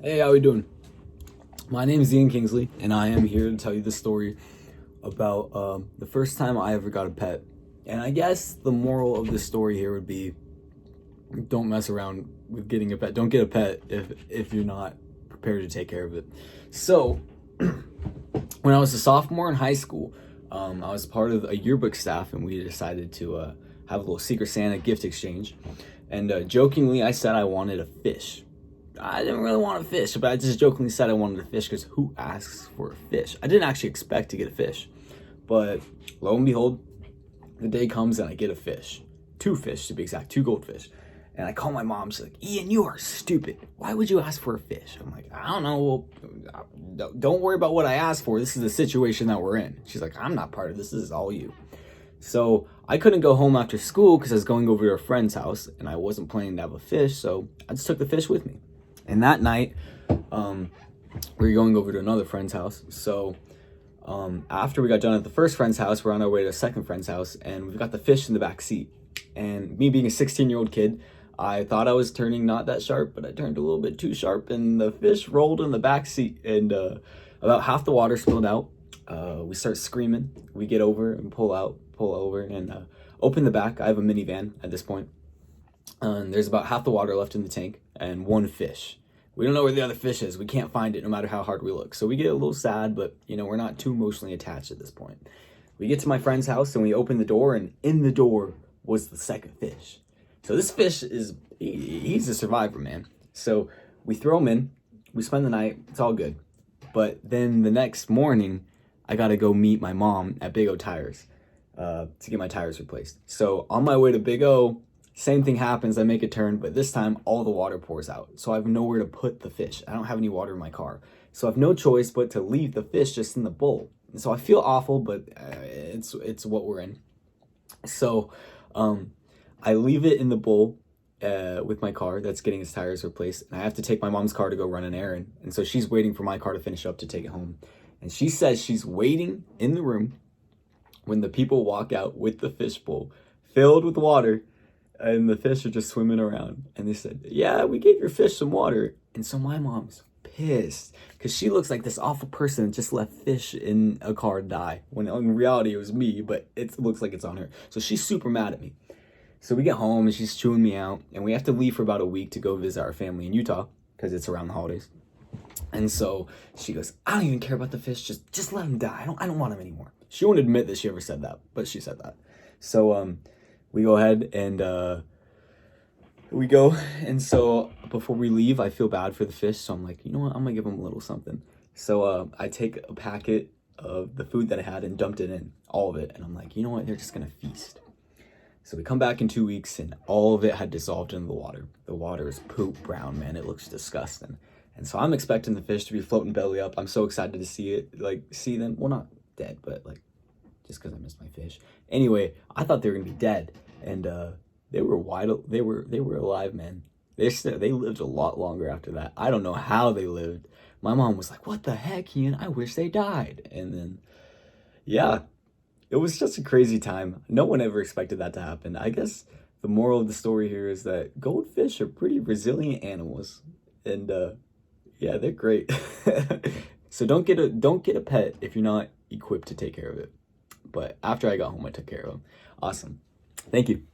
Hey, how we doing? My name is Ian Kingsley, and I am here to tell you the story about the first time I ever got a pet. And I guess the moral of the story here would be, don't mess around with getting a pet. Don't get a pet if you're not prepared to take care of it. So, when I was a sophomore in high school, I was part of a yearbook staff, and we decided to have a little Secret Santa gift exchange. And jokingly, I said I wanted a fish. I didn't really want a fish, but I just jokingly said I wanted a fish because who asks for a fish? I didn't actually expect to get a fish, but lo and behold, the day comes and I get a fish. 2 fish to be exact, 2 goldfish. And I call my mom, she's like, Ian, you are stupid. Why would you ask for a fish? I'm like, I don't know. Well, don't worry about what I asked for. This is the situation that we're in. She's like, I'm not part of this. This is all you. So I couldn't go home after school because I was going over to a friend's house and I wasn't planning to have a fish. So I just took the fish with me. And that night, we were going over to another friend's house. So after we got done at the first friend's house, we're on our way to a second friend's house, and we've got the fish in the back seat. And me being a 16-year-old kid, I thought I was turning not that sharp, but I turned a little bit too sharp, and the fish rolled in the back seat, and about half the water spilled out. We start screaming. We get over and pull over, and open the back. I have a minivan at this point. And there's about half the water left in the tank and 1 fish. We don't know where the other fish is. We can't find it no matter how hard we look. So we get a little sad, but we're not too emotionally attached at this point. We get to my friend's house and we open the door, and in the door was the second fish. So this fish he's a survivor, man. So we throw him in, we spend the night, it's all good. But then the next morning, I gotta go meet my mom at Big O Tires to get my tires replaced. So on my way to Big O, same thing happens. I make a turn, but this time all the water pours out. So I have nowhere to put the fish. I don't have any water in my car. So I have no choice but to leave the fish just in the bowl. And so I feel awful, but it's what we're in. So I leave it in the bowl with my car that's getting its tires replaced. And I have to take my mom's car to go run an errand. And so she's waiting for my car to finish up to take it home. And she says she's waiting in the room when the people walk out with the fish bowl filled with water. And the fish are just swimming around. And they said, yeah, we gave your fish some water. And so my mom's pissed because she looks like this awful person that just left fish in a car die. When in reality, it was me, but it looks like it's on her. So she's super mad at me. So we get home and she's chewing me out. And we have to leave for about a week to go visit our family in Utah because it's around the holidays. And so she goes, I don't even care about the fish. Just let him die. I don't want him anymore. She won't admit that she ever said that, but she said that. So, we go ahead and we go. And so before we leave, I feel bad for the fish. So I'm like, you know what? I'm going to give them a little something. So I take a packet of the food that I had and dumped it in, all of it. And I'm like, you know what? They're just going to feast. So we come back in 2 weeks and all of it had dissolved into the water. The water is poop brown, man. It looks disgusting. And so I'm expecting the fish to be floating belly up. I'm so excited to see it, see them. Well, not dead, but just because I missed my fish. Anyway, I thought they were going to be dead. And they were alive, man. They lived a lot longer after that. I don't know how they lived. My mom was like, what the heck, Ian? I wish they died. And then, yeah, it was just a crazy time. No one ever expected that to happen. I guess the moral of the story here is that goldfish are pretty resilient animals. And, yeah, they're great. So don't get a pet if you're not equipped to take care of it. But after I got home, I took care of them. Awesome. Thank you.